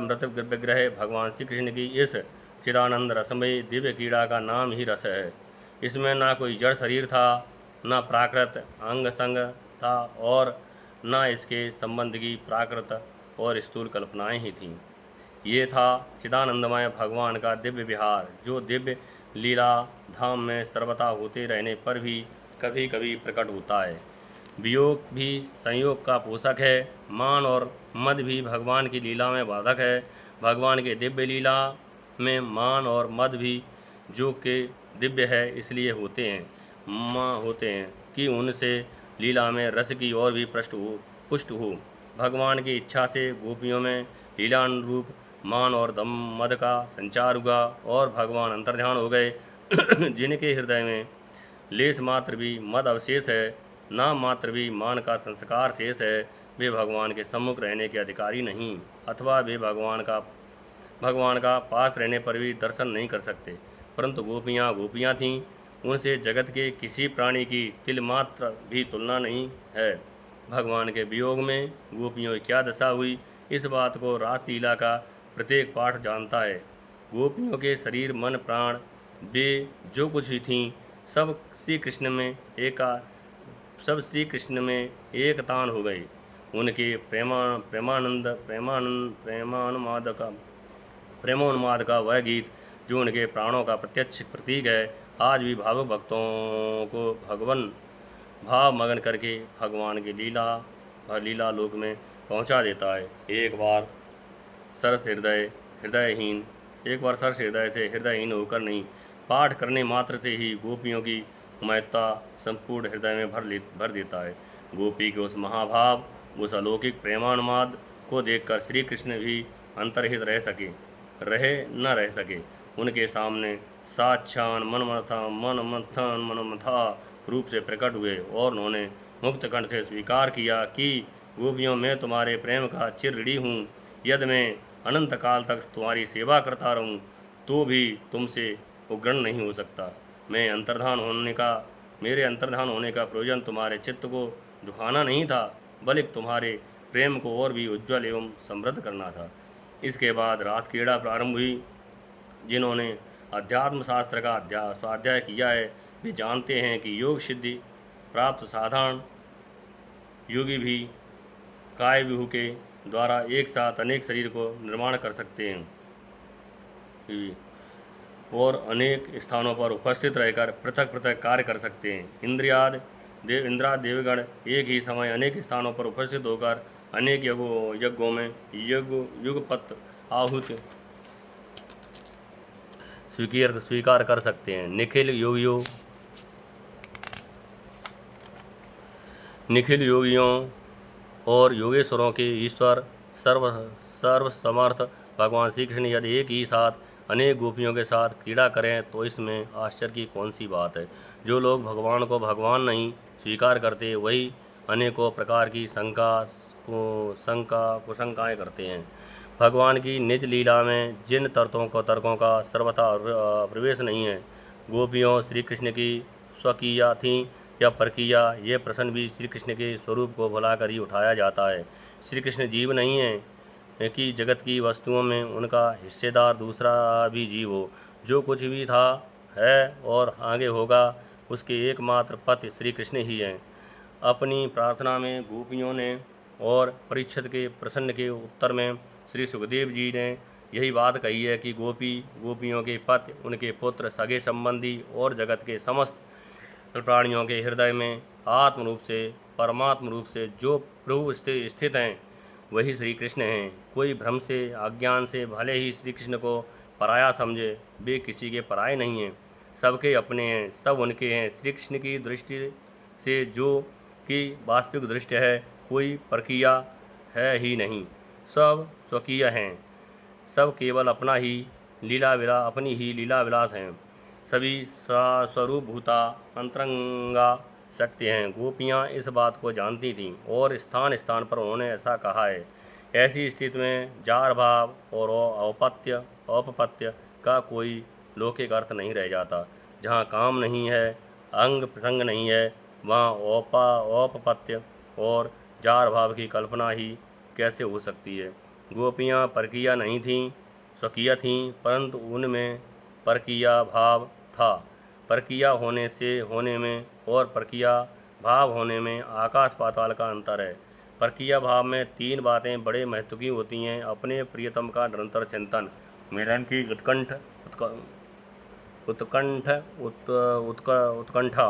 मृत विग्रह भगवान श्री कृष्ण की इस चिदानंद रसमय दिव्य क्रीड़ा का नाम ही रस है। इसमें ना कोई जड़ शरीर था, ना प्राकृत अंग संग था और न इसके संबंध की प्राकृत और स्थूल कल्पनाएं ही थीं। ये था चिदानंदमय भगवान का दिव्य विहार, जो दिव्य लीला धाम में सर्वथा होते रहने पर भी कभी कभी प्रकट होता है। वियोग भी संयोग का पोषक है, मान और मद भी भगवान की लीला में बाधक है। भगवान के दिव्य लीला में मान और मद भी जो के दिव्य है इसलिए होते हैं कि उनसे लीला में रस की और भी पुष्ट हो। भगवान की इच्छा से गोपियों में लीलानुरूप मान और मद का संचार हुआ और भगवान अंतर्ध्यान हो गए। जिनके हृदय में लेस मात्र भी मद अवशेष है, ना मात्र भी मान का संस्कार शेष है, वे भगवान के सम्मुख रहने के अधिकारी नहीं, अथवा वे भगवान का पास रहने पर भी दर्शन नहीं कर सकते। परंतु गोपियाँ थीं, उनसे जगत के किसी प्राणी की तिल मात्र भी तुलना नहीं है। भगवान के वियोग में गोपियों की क्या दशा हुई, इस बात को रासलीला का प्रत्येक पाठ जानता है। गोपियों के शरीर मन प्राण वे जो कुछ ही थीं, सब श्री कृष्ण में एकतान हो गई। उनके प्रेमोन्माद का वह गीत जो उनके प्राणों का प्रत्यक्ष प्रतीक है, आज भी भावुक भक्तों को भाव मगन करके भगवान के लीला लोक में पहुंचा देता है। एक बार सरस हृदय से हृदयहीन होकर नहीं, पाठ करने मात्र से ही गोपियों की महत्ता संपूर्ण हृदय में भर देता है। गोपी के उस महाभाव, उस अलौकिक प्रेमानुवाद को देखकर श्री कृष्ण भी अंतर्हित न रह सके। उनके सामने साक्षात मनमथा रूप से प्रकट हुए और उन्होंने मुक्त कंठ से स्वीकार किया कि गोपियों, मैं तुम्हारे प्रेम का चिर ऋणी हूँ। यदि मैं अनंत काल तक तुम्हारी सेवा करता रहूं तो भी तुमसे उग्रण नहीं हो सकता। मेरे अंतर्धान होने का प्रयोजन तुम्हारे चित्त को दुखाना नहीं था, बल्कि तुम्हारे प्रेम को और भी उज्ज्वल एवं समृद्ध करना था। इसके बाद रास क्रीड़ा प्रारंभ हुई। जिन्होंने अध्यात्म शास्त्र का स्वाध्याय किया है वे जानते हैं कि योग सिद्धि प्राप्त साधारण योगी भी काय विहु के द्वारा एक साथ अनेक शरीर को निर्माण कर सकते हैं और अनेक स्थानों पर उपस्थित रहकर पृथक पृथक कार्य कर सकते हैं। इंद्राद देवगण एक ही समय अनेक स्थानों पर उपस्थित होकर अनेक यज्ञों में युगपत आहुति स्वीकार कर सकते हैं। निखिल योगियों और योगेश्वरों के ईश्वर सर्व समर्थ भगवान श्री कृष्ण यदि एक ही साथ अनेक गोपियों के साथ क्रीड़ा करें तो इसमें आश्चर्य की कौन सी बात है। जो लोग भगवान को भगवान नहीं स्वीकार करते वही अनेकों प्रकार की कुशंकाएँ करते हैं। भगवान की निज लीला में जिन तर्कों का सर्वथा प्रवेश नहीं है, गोपियों श्री कृष्ण की स्वकीया थीं या परकीया, यह प्रश्न भी श्री कृष्ण के स्वरूप को भुलाकर ही उठाया जाता है। श्री कृष्ण जीव नहीं है कि जगत की वस्तुओं में उनका हिस्सेदार दूसरा भी जीव हो। जो कुछ भी था, है और आगे होगा, उसके एकमात्र पति श्री कृष्ण ही हैं। अपनी प्रार्थना में गोपियों ने और परीक्षित के प्रश्न के उत्तर में श्री सुखदेव जी ने यही बात कही है कि गोपियों के पति, उनके पुत्र, सगे संबंधी और जगत के समस्त प्राणियों के हृदय में आत्म रूप से, परमात्म रूप से जो प्रभु स्थित हैं वही श्री कृष्ण हैं। कोई भ्रम से, अज्ञान से भले ही श्री कृष्ण को पराया समझे, वे किसी के पराये नहीं हैं, सबके अपने हैं, सब उनके हैं। श्री कृष्ण की दृष्टि से जो कि वास्तविक दृष्टि है, कोई प्रक्रिया है ही नहीं, सब स्वकीय हैं, सब केवल अपनी ही लीला विलास हैं, सभी स्वरूप भूता अंतरंगा शक्ति हैं। गोपियाँ इस बात को जानती थीं और स्थान स्थान पर उन्होंने ऐसा कहा है। ऐसी स्थिति में जार भाव और औपपत्य का कोई लौकिक अर्थ नहीं रह जाता। जहाँ काम नहीं है, अंग प्रसंग नहीं है, वहाँ औपपत्य और जार भाव की कल्पना ही कैसे हो सकती है। गोपियाँ परकीया नहीं थीं, स्वकीय थीं, परंतु उनमें परकीया भाव था। परकीया होने में और परकीया भाव होने में आकाश पाताल का अंतर है। परकीया भाव में तीन बातें बड़े महत्व की होती हैं: अपने प्रियतम का निरंतर चिंतन, मिलन की उत्कंठा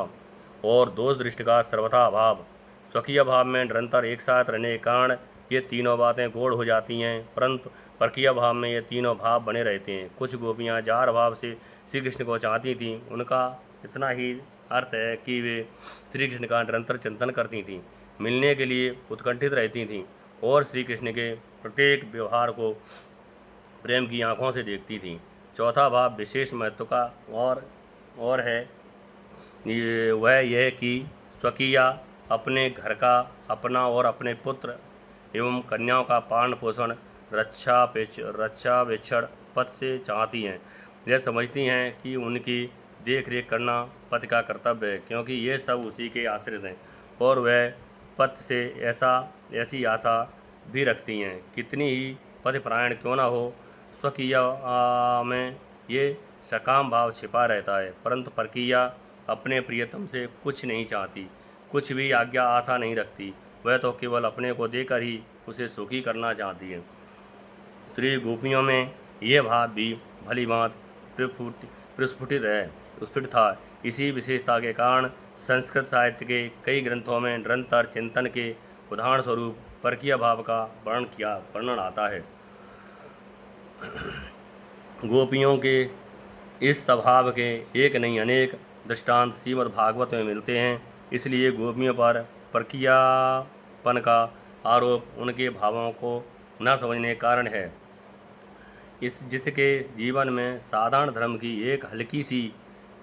और दोष दृष्टि का सर्वथा अभाव। स्वकीय भाव में निरंतर एक साथ रहने के कारण ये तीनों बातें गौण हो जाती हैं, परंतु परकीय भाव में ये तीनों भाव बने रहते हैं। कुछ गोपियाँ जार भाव से श्री कृष्ण को चाहती थीं। उनका इतना ही अर्थ है कि वे श्री कृष्ण का निरंतर चिंतन करती थीं, मिलने के लिए उत्कंठित रहती थीं और श्री कृष्ण के प्रत्येक व्यवहार को प्रेम की आँखों से देखती थीं। चौथा भाव विशेष महत्व का और है वह यह कि स्वकीया अपने घर का, अपना और अपने पुत्र एवं कन्याओं का पालन पोषण रक्षा वेक्षण पद से चाहती हैं। यह समझती हैं कि उनकी देख रेख करना पति का कर्तव्य है, क्योंकि ये सब उसी के आश्रित हैं और वह पति से ऐसी आशा भी रखती हैं। कितनी ही पतिपरायण क्यों न हो, स्वकीय में ये सकाम भाव छिपा रहता है, परंतु परकीया अपने प्रियतम से कुछ नहीं चाहती, कुछ भी आज्ञा आशा नहीं रखती। वह तो केवल अपने को देकर ही उसे सुखी करना चाहती है। स्त्री गोपियों में यह भाव भी भली बात प्रस्फुटित है। उत्फुल्लित था। इसी विशेषता के कारण संस्कृत साहित्य के कई ग्रंथों में निरंतर चिंतन के उदाहरण स्वरूप परकीय भाव का वर्णन आता है। गोपियों के इस स्वभाव के एक नहीं अनेक दृष्टांत श्रीमद् भागवत में मिलते हैं। इसलिए गोपियों पर परकीयापन का आरोप उनके भावों को न समझने के कारण है। जिसके जीवन में साधारण धर्म की एक हल्की सी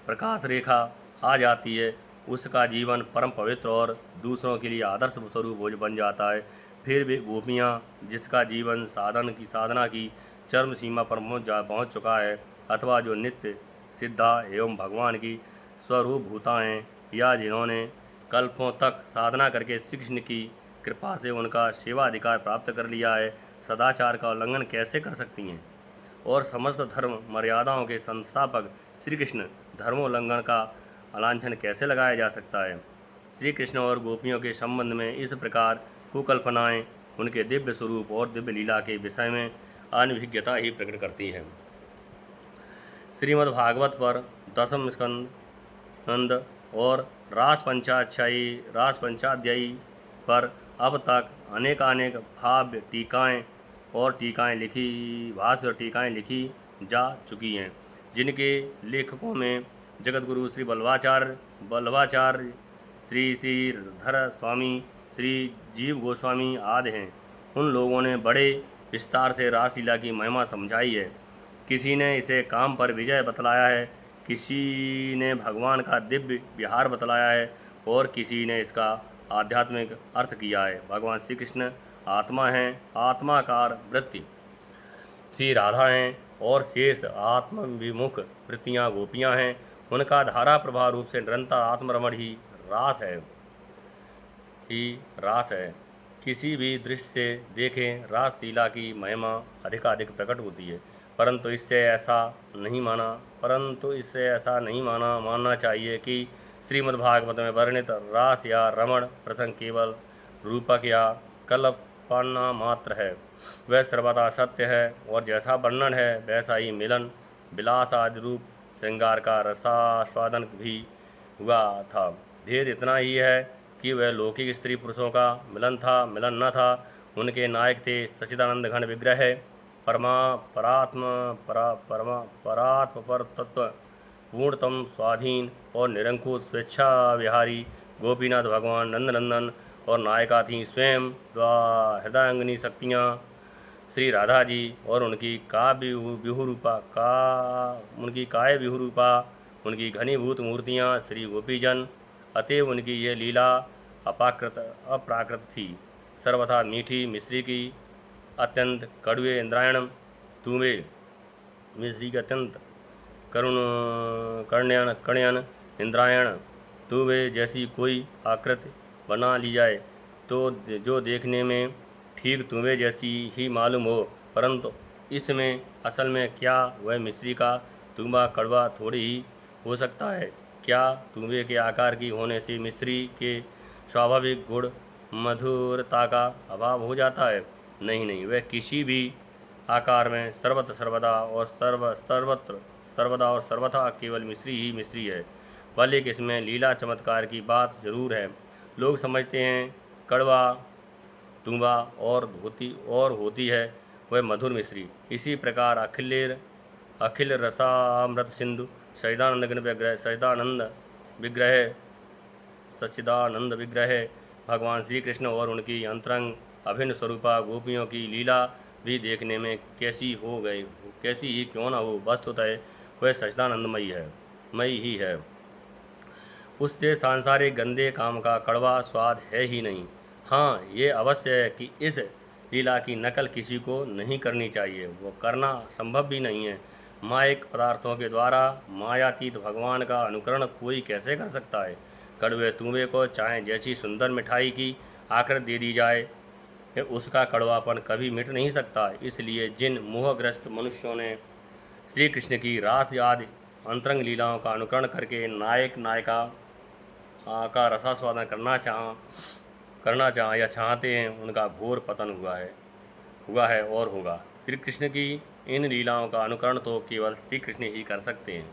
प्रकाश रेखा आ जाती है, उसका जीवन परम पवित्र और दूसरों के लिए आदर्श स्वरूप बन जाता है। फिर भी गोपियाँ जिसका जीवन साधना की चरम सीमा पर पहुँच चुका है, अथवा जो नित्य सिद्धा एवं भगवान की स्वरूपभूता हैं, या जिन्होंने कल्पों तक साधना करके श्री कृष्ण की कृपा से उनका सेवाधिकार प्राप्त कर लिया है, सदाचार का उल्लंघन कैसे कर सकती हैं? और समस्त धर्म मर्यादाओं के संस्थापक श्री कृष्ण धर्मोल्लंघन का अलांछन कैसे लगाया जा सकता है? श्री कृष्ण और गोपियों के संबंध में इस प्रकार कुकल्पनाएं उनके दिव्य स्वरूप और दिव्य लीला के विषय में अनभिज्ञता ही प्रकट करती हैं। श्रीमद् भागवत पर दसम स्कंद और रास पंचाध्यायी पर अब तक अनेकानेक भाव्य भाष्य और टीकाएँ लिखी जा चुकी हैं, जिनके लेखकों में जगतगुरु श्री बल्लभाचार्य, श्री श्रीधर स्वामी, श्री जीव गोस्वामी आदि हैं। उन लोगों ने बड़े विस्तार से रासलीला की महिमा समझाई है। किसी ने इसे काम पर विजय बतलाया है, किसी ने भगवान का दिव्य विहार बतलाया है, और किसी ने इसका आध्यात्मिक अर्थ किया है। भगवान श्री कृष्ण आत्मा हैं, आत्माकार वृत्ति श्री राधा हैं, और शेष आत्मविमुख वृत्तियाँ गोपियाँ हैं। उनका धारा प्रभाव रूप से निरंतर आत्मरमण ही रास है। किसी भी दृष्टि से देखें, रासलीला की महिमा अधिकाधिक प्रकट होती है, परंतु इससे ऐसा नहीं मानना चाहिए कि श्रीमद्भागवत में वर्णित रास या रमण प्रसंग केवल रूपक या कल्पना मात्र है। वह सर्वदा सत्य है, और जैसा वर्णन है वैसा ही मिलन विलास आदि रूप श्रृंगार का रसास्वादन भी हुआ था। भेद इतना ही है कि वह लौकिक स्त्री पुरुषों का मिलन न था। उनके नायक थे सच्चिदानंद घन विग्रह, परात्पर तत्व, पूर्णतम स्वाधीन और निरंकुश स्वेच्छा विहारी गोपीनाथ भगवान नंदनंदन, और नायिका थीं स्वयं हृदयांगिनी शक्तियाँ श्री राधा जी, और उनकी काव्य विहुरूपा उनकी घनीभूत मूर्तियाँ श्री गोपीजन। अतएव उनकी ये लीला अप्राकृत थी, सर्वथा मीठी मिश्री की अत्यंत कड़वे इंद्रायण तुमे मिश्री के अत्यंत कण्यन इंद्रायण तुवे जैसी कोई आकृति बना ली जाए तो जो देखने में ठीक तुवे जैसी ही मालूम हो, परंतु इसमें असल में क्या वह मिश्री का तुम्बा कड़वा थोड़ी ही हो सकता है? क्या तुम्बे के आकार की होने से मिश्री के स्वाभाविक गुण मधुरता का अभाव हो जाता है? नहीं, वह किसी भी आकार में सर्वदा और सर्वथा केवल मिश्री ही मिश्री है। भले कि इसमें लीला चमत्कार की बात जरूर है। लोग समझते हैं कड़वा तुम्बा और होती है वह मधुर मिश्री। इसी प्रकार अखिल रसामृत सिंधु सच्चिदानंद विग्रह भगवान श्री कृष्ण और उनकी अंतरंग अभिन्न स्वरूपा गोपियों की लीला भी देखने में कैसी ही क्यों न हो, वस्तुतः वह सच्चिदानंदमयी ही है। उससे सांसारिक गंदे काम का कड़वा स्वाद है ही नहीं। हाँ, ये अवश्य है कि इस लीला की नकल किसी को नहीं करनी चाहिए, वो करना संभव भी नहीं है। मायिक पदार्थों के द्वारा मायातीत भगवान का अनुकरण कोई कैसे कर सकता है? कड़वे तुम्बे को चाहे जैसी सुंदर मिठाई की आकृति दे दी जाए, उसका कड़वापन कभी मिट नहीं सकता। इसलिए जिन मोहग्रस्त मनुष्यों ने श्री कृष्ण की रास आदि अंतरंग लीलाओं का अनुकरण करके नायिका का रसास्वादन करना चाह या चाहते हैं, उनका घोर पतन हुआ है और होगा। श्री कृष्ण की इन लीलाओं का अनुकरण तो केवल श्री कृष्ण ही कर सकते हैं।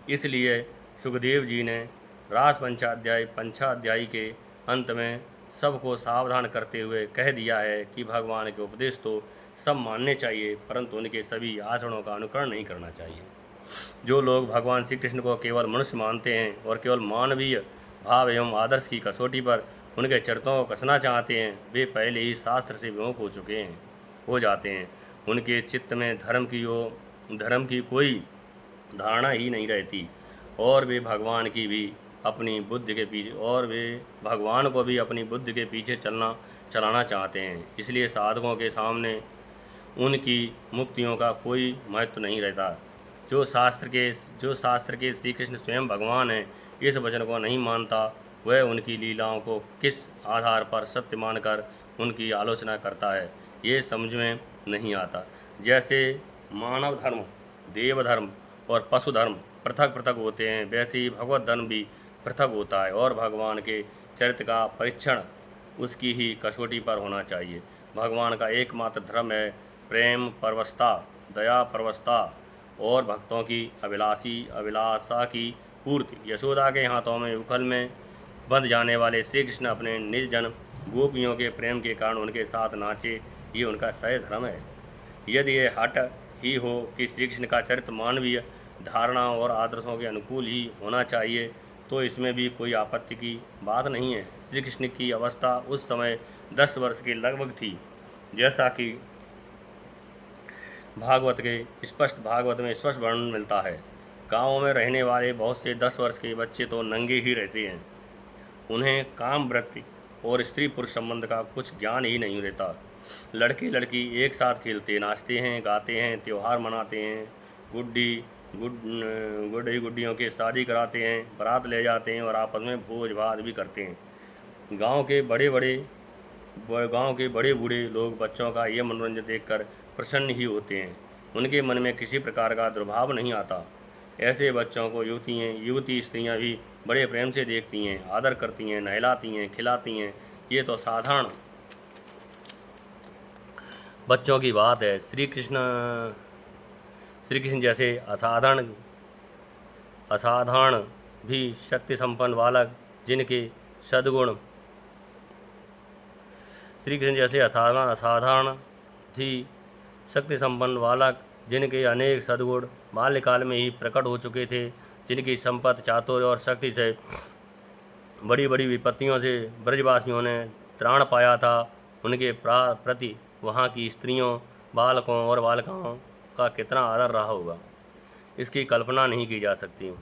इसलिए सुखदेव जी ने रास पंचाध्यायी के अंत में सबको सावधान करते हुए कह दिया है कि भगवान के उपदेश तो सब मानने चाहिए, परंतु उनके सभी आचरणों का अनुकरण नहीं करना चाहिए। जो लोग भगवान श्री कृष्ण को केवल मनुष्य मानते हैं और केवल मानवीय भाव एवं आदर्श की कसौटी पर उनके चरित्रों को कसना चाहते हैं, वे पहले ही शास्त्र से विमुख हो जाते हैं। उनके चित्त में धर्म की कोई धारणा ही नहीं रहती और वे भगवान को भी अपनी बुद्धि के पीछे चलाना चाहते हैं। इसलिए साधकों के सामने उनकी मुक्तियों का कोई महत्व नहीं रहता। जो शास्त्र के श्री कृष्ण स्वयं भगवान हैं, इस वचन को नहीं मानता, वह उनकी लीलाओं को किस आधार पर सत्य मानकर उनकी आलोचना करता है, ये समझ में नहीं आता। जैसे मानव धर्म, देव धर्म और पशु धर्म पृथक पृथक होते हैं, वैसे ही भगवत धर्म भी पृथक होता है और भगवान के चरित्र का परीक्षण उसकी ही कसौटी पर होना चाहिए। भगवान का एकमात्र धर्म है प्रेम परवशता, दया परवशता और भक्तों की अभिलाषा की पूर्ति। यशोदा के हाथों में उखल में बंध जाने वाले श्री कृष्ण अपने निज जन गोपियों के प्रेम के कारण उनके साथ नाचे, ये उनका सह धर्म है। यदि ये हट ही हो कि श्री कृष्ण का चरित्र मानवीय धारणा और आदर्शों के अनुकूल ही होना चाहिए, तो इसमें भी कोई आपत्ति की बात नहीं है। श्री कृष्ण की अवस्था उस समय 10 वर्ष की लगभग थी, जैसा कि भागवत में स्पष्ट वर्णन मिलता है। गाँवों में रहने वाले बहुत से 10 वर्ष के बच्चे तो नंगे ही रहते हैं। उन्हें काम वृत्ति और स्त्री पुरुष संबंध का कुछ ज्ञान ही नहीं रहता। लड़के लड़की एक साथ खेलते, नाचते हैं, गाते हैं, त्यौहार मनाते हैं, गुड्डियों के शादी कराते हैं, बारात ले जाते हैं और आपस में भोज भात भी करते हैं। गांव के बड़े बूढ़े लोग बच्चों का ये मनोरंजन देखकर प्रसन्न ही होते हैं। उनके मन में किसी प्रकार का दुर्भाव नहीं आता। ऐसे बच्चों को युवती स्त्रियां भी बड़े प्रेम से देखती हैं, आदर करती हैं, नहलाती हैं, खिलाती हैं। ये तो साधारण बच्चों की बात है। श्री कृष्ण जैसे असाधारण भी शक्ति संपन्न बालक जिनके सद्गुण श्री कृष्ण जैसे असाधारण भी शक्ति संपन्न बालक जिनके अनेक सद्गुण बाल्यकाल में ही प्रकट हो चुके थे, जिनकी संपत्ति, चातुर्य और शक्ति से बड़ी बड़ी विपत्तियों से ब्रजवासियों ने त्राण पाया था, उनके प्रति वहाँ की स्त्रियों, बालकों और बालिकाओं का कितना आदर रहा होगा, इसकी कल्पना नहीं की जा सकती।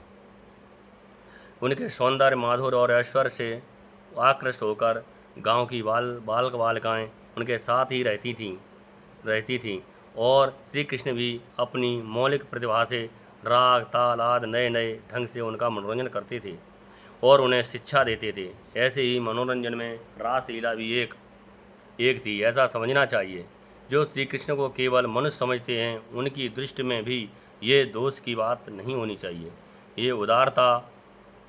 उनके सौंदर्य, माधुर्य और ऐश्वर्य से आकृष्ट होकर गांव की बालिकाएं उनके साथ ही रहती थीं और श्री कृष्ण भी अपनी मौलिक प्रतिभा से राग, ताल आदि नए ढंग से उनका मनोरंजन करते थे और उन्हें शिक्षा देते थे। ऐसे ही मनोरंजन में रासलीला भी एक थी, ऐसा समझना चाहिए। जो श्री कृष्ण को केवल मनुष्य समझते हैं, उनकी दृष्टि में भी ये दोष की बात नहीं होनी चाहिए। ये उदारता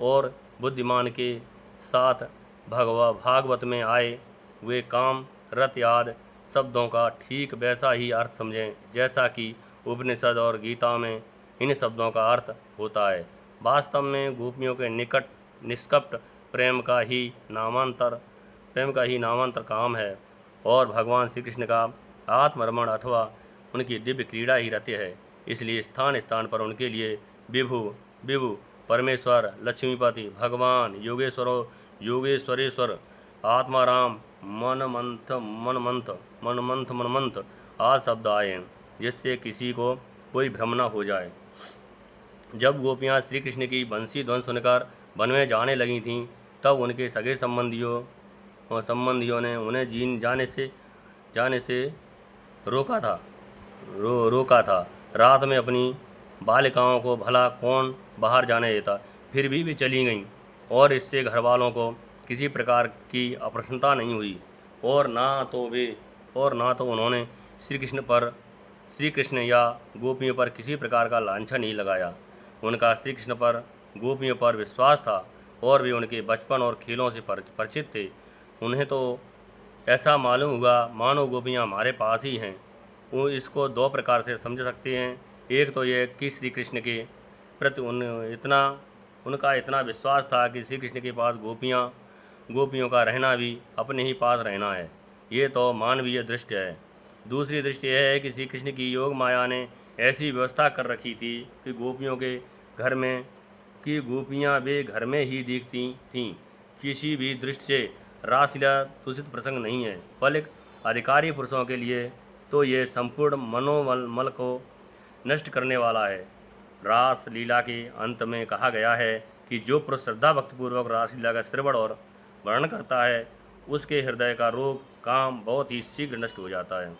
और बुद्धिमान के साथ भागवत में आए हुए काम रत आदि शब्दों का ठीक वैसा ही अर्थ समझें जैसा कि उपनिषद और गीता में इन शब्दों का अर्थ होता है। वास्तव में गोपियों के निष्कपट प्रेम का ही नामांतर काम है और भगवान श्री कृष्ण का आत्मरमण अथवा उनकी दिव्य क्रीड़ा ही रत्य है। इसलिए स्थान स्थान पर उनके लिए विभु परमेश्वर, लक्ष्मीपति, भगवान, योगेश्वरेश्वर, आत्माराम, मनमंथ आदि शब्द आए हैं, जिससे किसी को कोई भ्रम न हो जाए। जब गोपियाँ श्री कृष्ण की बंसी ध्वनि सुनकर वन में जाने लगी थीं, तब उनके सगे संबंधियों ने उन्हें जाने से रोका था। रात में अपनी बालिकाओं को भला कौन बाहर जाने देता, फिर भी वे चली गईं और इससे घर वालों को किसी प्रकार की अप्रसन्नता नहीं हुई और ना तो उन्होंने श्री कृष्ण या गोपियों पर किसी प्रकार का लांछन नहीं लगाया। उनका श्री कृष्ण पर गोपियों पर विश्वास था और वे उनके बचपन और खेलों से परिचित थे। उन्हें तो ऐसा मालूम हुआ मानो गोपियाँ हमारे पास ही हैं। वो इसको दो प्रकार से समझ सकते हैं। एक तो यह कि श्री कृष्ण के प्रति उनका इतना विश्वास था कि श्री कृष्ण के पास गोपियों का रहना भी अपने ही पास रहना है। ये तो मानवीय दृष्टि है। दूसरी दृष्टि यह है कि श्री कृष्ण की योग माया ने ऐसी व्यवस्था कर रखी थी कि गोपियाँ वे घर में ही दिखती थीं। किसी भी दृष्टि से रासलीला दूषित प्रसंग नहीं है, बल्कि अधिकारी पुरुषों के लिए तो ये संपूर्ण मनोबल को नष्ट करने वाला है। रास लीला के अंत में कहा गया है कि जो पुरुष श्रद्धा भक्तिपूर्वक रासलीला का श्रवण और वर्णन करता है, उसके हृदय का रोग काम बहुत ही शीघ्र नष्ट हो जाता है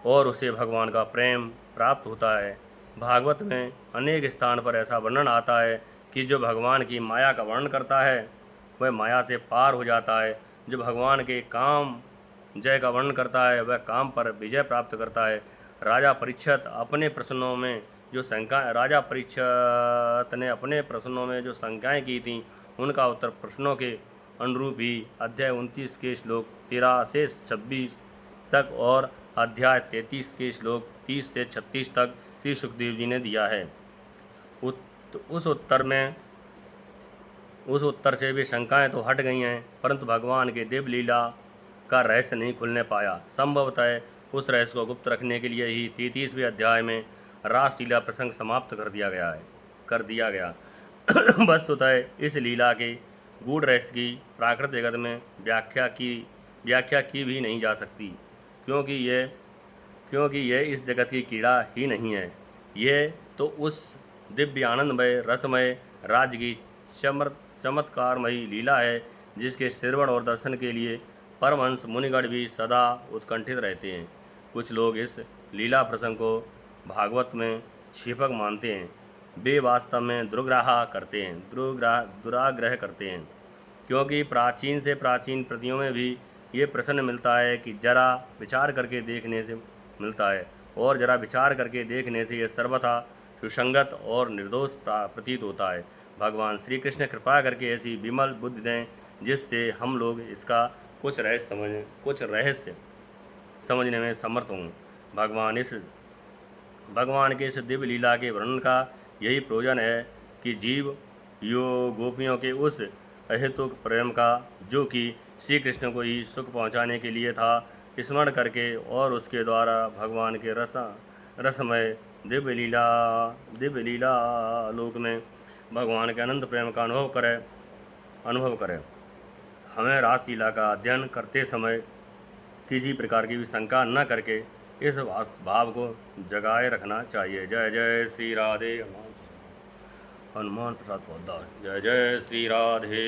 और उसे भगवान का प्रेम प्राप्त होता है। भागवत में अनेक स्थान पर ऐसा वर्णन आता है कि जो भगवान की माया का वर्णन करता है वह माया से पार हो जाता है। जो भगवान के काम जय का वर्णन करता है वह काम पर विजय प्राप्त करता है। राजा परीक्षित ने अपने प्रश्नों में जो शंकाएँ की थीं, उनका उत्तर प्रश्नों के अनुरूप ही अध्याय 29 के श्लोक 13 से 26 तक और अध्याय 33 के श्लोक 30 से 36 तक श्री सुखदेव जी ने दिया है। उस उत्तर से भी शंकाएं तो हट गई हैं, परंतु भगवान के दिव्य लीला का रहस्य नहीं खुलने पाया। संभवतः उस रहस्य को गुप्त रखने के लिए ही 33वें अध्याय में रासलीला प्रसंग समाप्त कर दिया गया। वस्तुतः इस लीला के गूढ़ रहस्य की प्राकृत जगत में व्याख्या की भी नहीं जा सकती, क्योंकि यह इस जगत की कीड़ा ही नहीं है। यह तो उस दिव्य आनंदमय रसमय राज्य की चमत्कारमयी लीला है जिसके श्रवण और दर्शन के लिए परमहंस मुनिगण भी सदा उत्कंठित रहते हैं। कुछ लोग इस लीला प्रसंग को भागवत में क्षेपक मानते हैं। वे वास्तव में दुराग्रह करते हैं, क्योंकि प्राचीन से प्राचीन प्रतियों में भी ये प्रश्न मिलता है कि जरा विचार करके देखने से मिलता है, और जरा विचार करके देखने से यह सर्वथा सुसंगत और निर्दोष प्रतीत होता है। भगवान श्री कृष्ण कृपा करके ऐसी विमल बुद्धि दें जिससे हम लोग इसका कुछ रहस्य समझने में समर्थ हों। भगवान के इस दिव्य लीला के वर्णन का यही प्रयोजन है कि जीव गोपियों के उस अहेतुक प्रेम का, जो कि श्री कृष्ण को ही सुख पहुंचाने के लिए था, स्मरण करके और उसके द्वारा भगवान के रसमय दिव्य लीला लोक में भगवान के अनंत प्रेम का अनुभव करे। हमें रासलीला का अध्ययन करते समय किसी प्रकार की भी शंका न करके इस भाव को जगाए रखना चाहिए। जय जय श्री राधे। हनुमान प्रसाद पोद्दार। जय जय श्री राधे।